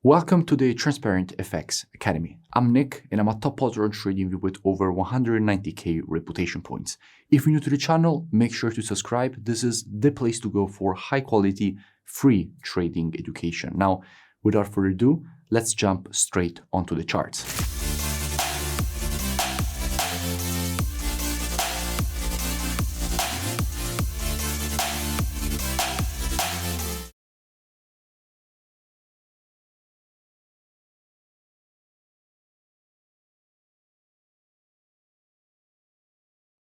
Welcome to the Transparent FX Academy. I'm Nick and I'm a top potter on TradingView with over 190k reputation points. If you're new to the channel, make sure to subscribe. This is the place to go for high quality, free trading education. Now, without further ado, let's jump straight onto the charts.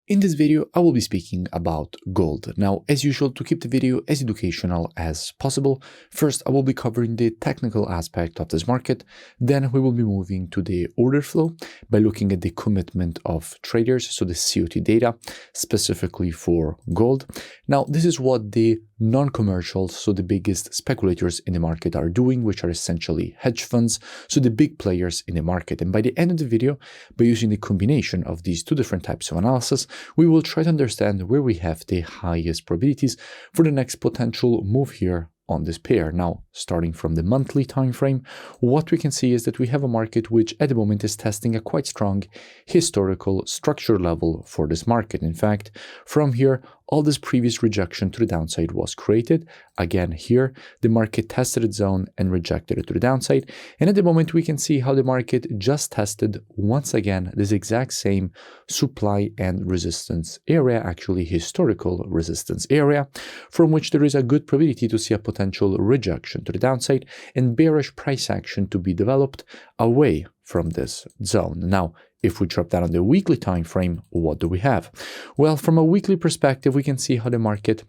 In this video, I will be speaking about gold. Now, as usual, to keep the video as educational as possible, first I will be covering the technical aspect of this market, then we will be moving to the order flow by looking at the commitment of traders, so the COT data, specifically for gold. Now, this is what the non-commercials, so the biggest speculators in the market are doing, which are essentially hedge funds, so the big players in the market. And by the end of the video, by using the combination of these two different types of analysis, we will try to understand where we have the highest probabilities for the next potential move here on this pair. Now, starting from the monthly time frame, what we can see is that we have a market which at the moment is testing a quite strong historical structure level for this market. In fact, from here, all this previous rejection to the downside was created. Again, here, the market tested its zone and rejected it to the downside. And at the moment, we can see how the market just tested once again this exact same supply and resistance area, actually historical resistance area, from which there is a good probability to see a potential rejection to the downside and bearish price action to be developed away from this zone. Now, if we drop down on the weekly time frame, what do we have? Well, from a weekly perspective, we can see how the market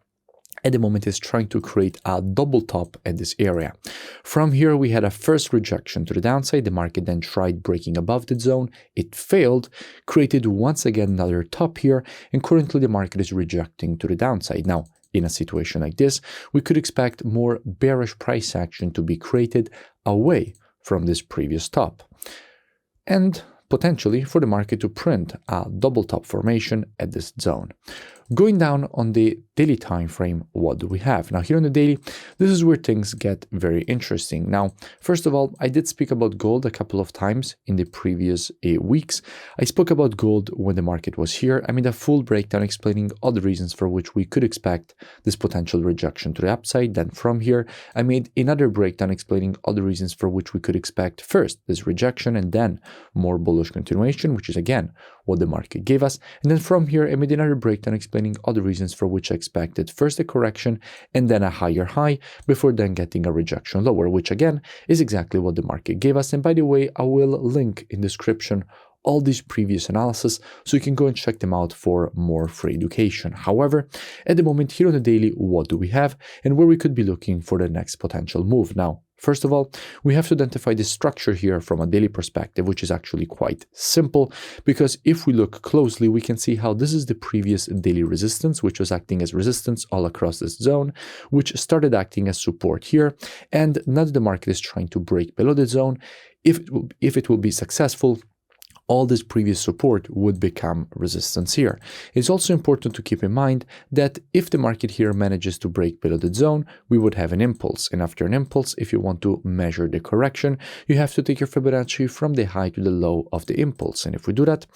at the moment is trying to create a double top at this area. From here, we had a first rejection to the downside. The market then tried breaking above the zone. It failed, created once again another top here, and currently the market is rejecting to the downside. Now, in a situation like this, we could expect more bearish price action to be created away from this previous top, and potentially for the market to print a double top formation at this zone. Going down on the daily time frame, what do we have? Now, here on the daily, this is where things get very interesting. Now, first of all, I did speak about gold a couple of times in the previous weeks. I spoke about gold when the market was here. I made a full breakdown explaining all the reasons for which we could expect this potential rejection to the upside. Then from here, I made another breakdown explaining all the reasons for which we could expect first this rejection and then more bullish continuation, which is again what the market gave us. And then from here, I made another breakdown explaining all the reasons for which I expected first a correction and then a higher high before then getting a rejection lower, which again is exactly what the market gave us. And by the way, I will link in description all these previous analysis so you can go and check them out for more free education. However, at the moment here on the daily, what do we have and where we could be looking for the next potential move? Now, first of all, we have to identify the structure here from a daily perspective, which is actually quite simple, because if we look closely, we can see how this is the previous daily resistance, which was acting as resistance all across this zone, which started acting as support here. And now that the market is trying to break below the zone, if it will be successful, all this previous support would become resistance here. It's also important to keep in mind that if the market here manages to break below the zone, we would have an impulse. And after an impulse, if you want to measure the correction, you have to take your Fibonacci from the high to the low of the impulse. And if we do that,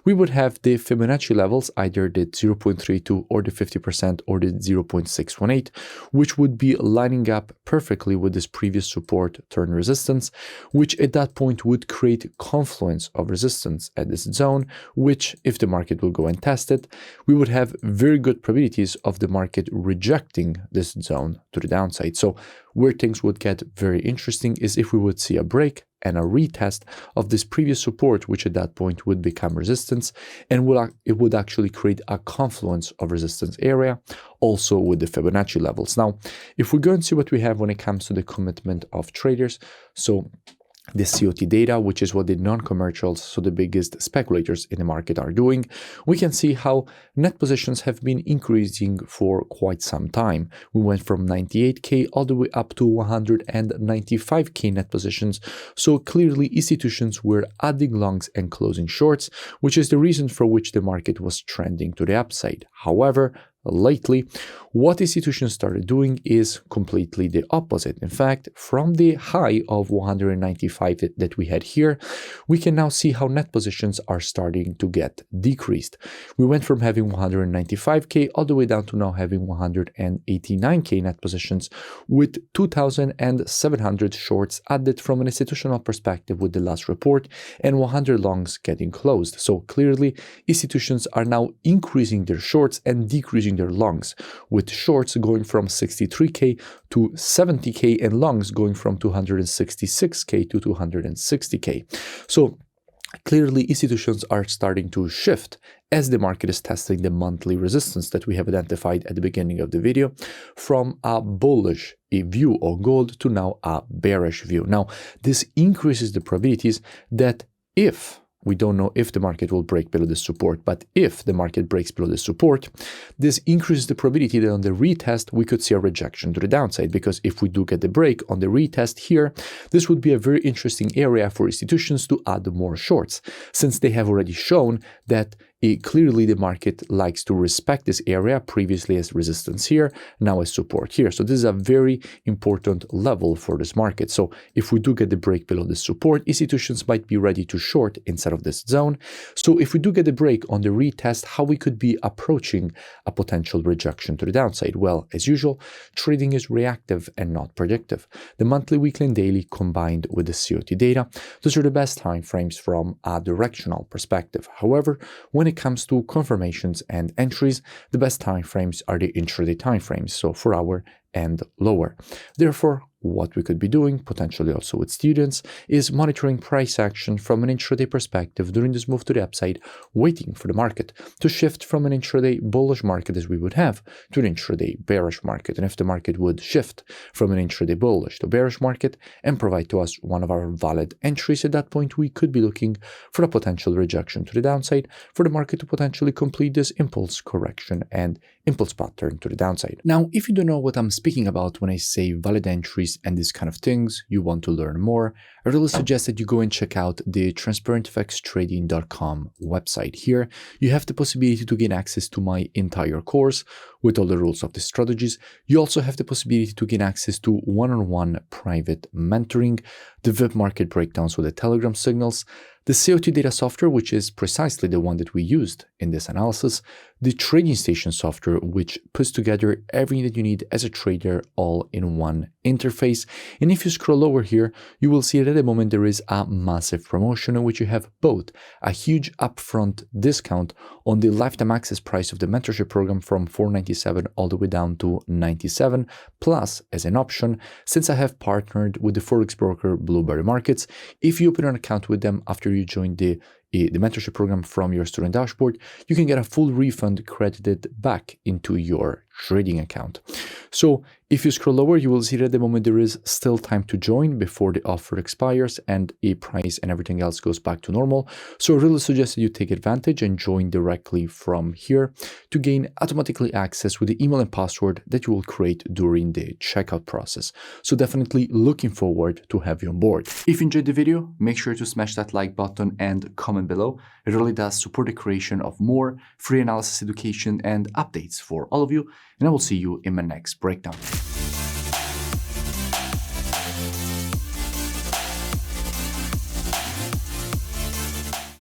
we would have the Fibonacci levels, either the 0.32 or the 50% or the 0.618, which would be lining up perfectly with this previous support turn resistance, which at that point would create confluence of resistance at this zone, which if the market will go and test it, we would have very good probabilities of the market rejecting this zone to the downside. So where things would get very interesting is if we would see a break and a retest of this previous support, which at that point would become resistance, and it would actually create a confluence of resistance area also with the Fibonacci levels. Now, if we go and see what we have when it comes to the commitment of traders, so the COT data, which is what the non-commercials, so the biggest speculators in the market are doing, we can see how net positions have been increasing for quite some time. We went from 98k all the way up to 195k net positions. So clearly institutions were adding longs and closing shorts, which is the reason for which the market was trending to the upside. However, lately, what institutions started doing is completely the opposite. In fact, from the high of 195 that we had here, we can now see how net positions are starting to get decreased. We went from having 195k all the way down to now having 189k net positions, with 2,700 shorts added from an institutional perspective with the last report, and 100 longs getting closed. So clearly, institutions are now increasing their shorts and decreasing their longs, with shorts going from 63k to 70k and longs going from 266k to 260k. So clearly, institutions are starting to shift as the market is testing the monthly resistance that we have identified at the beginning of the video, from a bullish view on gold to now a bearish view. Now, this increases the probabilities that if we don't know if the market will break below the support, but if the market breaks below the support, this increases the probability that on the retest, we could see a rejection to the downside. Because if we do get the break on the retest here, this would be a very interesting area for institutions to add more shorts, since they have already shown that clearly the market likes to respect this area, previously as resistance here, now as support here. So this is a very important level for this market. So if we do get the break below the support, institutions might be ready to short inside of this zone. So if we do get the break on the retest, how we could be approaching a potential rejection to the downside? Well, as usual, trading is reactive and not predictive. The monthly, weekly, and daily combined with the COT data, those are the best time frames from a directional perspective. However, when it comes to confirmations and entries, the best time frames are the intraday time frames, so 4 hour and lower. Therefore, what we could be doing, potentially also with students, is monitoring price action from an intraday perspective during this move to the upside, waiting for the market to shift from an intraday bullish market as we would have to an intraday bearish market. And if the market would shift from an intraday bullish to bearish market and provide to us one of our valid entries, at that point we could be looking for a potential rejection to the downside for the market to potentially complete this impulse correction and impulse pattern to the downside. Now, if you don't know what I'm speaking about when I say valid entries and these kind of things, you want to learn more, I really suggest that you go and check out the transparentfxtrading.com website. Here, you have the possibility to gain access to my entire course with all the rules of the strategies. You also have the possibility to gain access to one-on-one private mentoring, the VIP market breakdowns with the Telegram signals, the COT data software, which is precisely the one that we used in this analysis, the trading station software, which puts together everything that you need as a trader all in one interface. And if you scroll over here, you will see that at the moment there is a massive promotion in which you have both a huge upfront discount on the lifetime access price of the mentorship program from $497 all the way down to $97, plus as an option, since I have partnered with the forex broker Blueberry Markets, if you open an account with them after you join the mentorship program from your student dashboard, you can get a full refund credited back into your trading account. So if you scroll lower, you will see that at the moment there is still time to join before the offer expires and a price and everything else goes back to normal. So I really suggest that you take advantage and join directly from here to gain automatically access with the email and password that you will create during the checkout process. So definitely looking forward to have you on board. If you enjoyed the video, make sure to smash that like button and comment below. It really does support the creation of more free analysis, education, and updates for all of you. And I will see you in my next breakdown.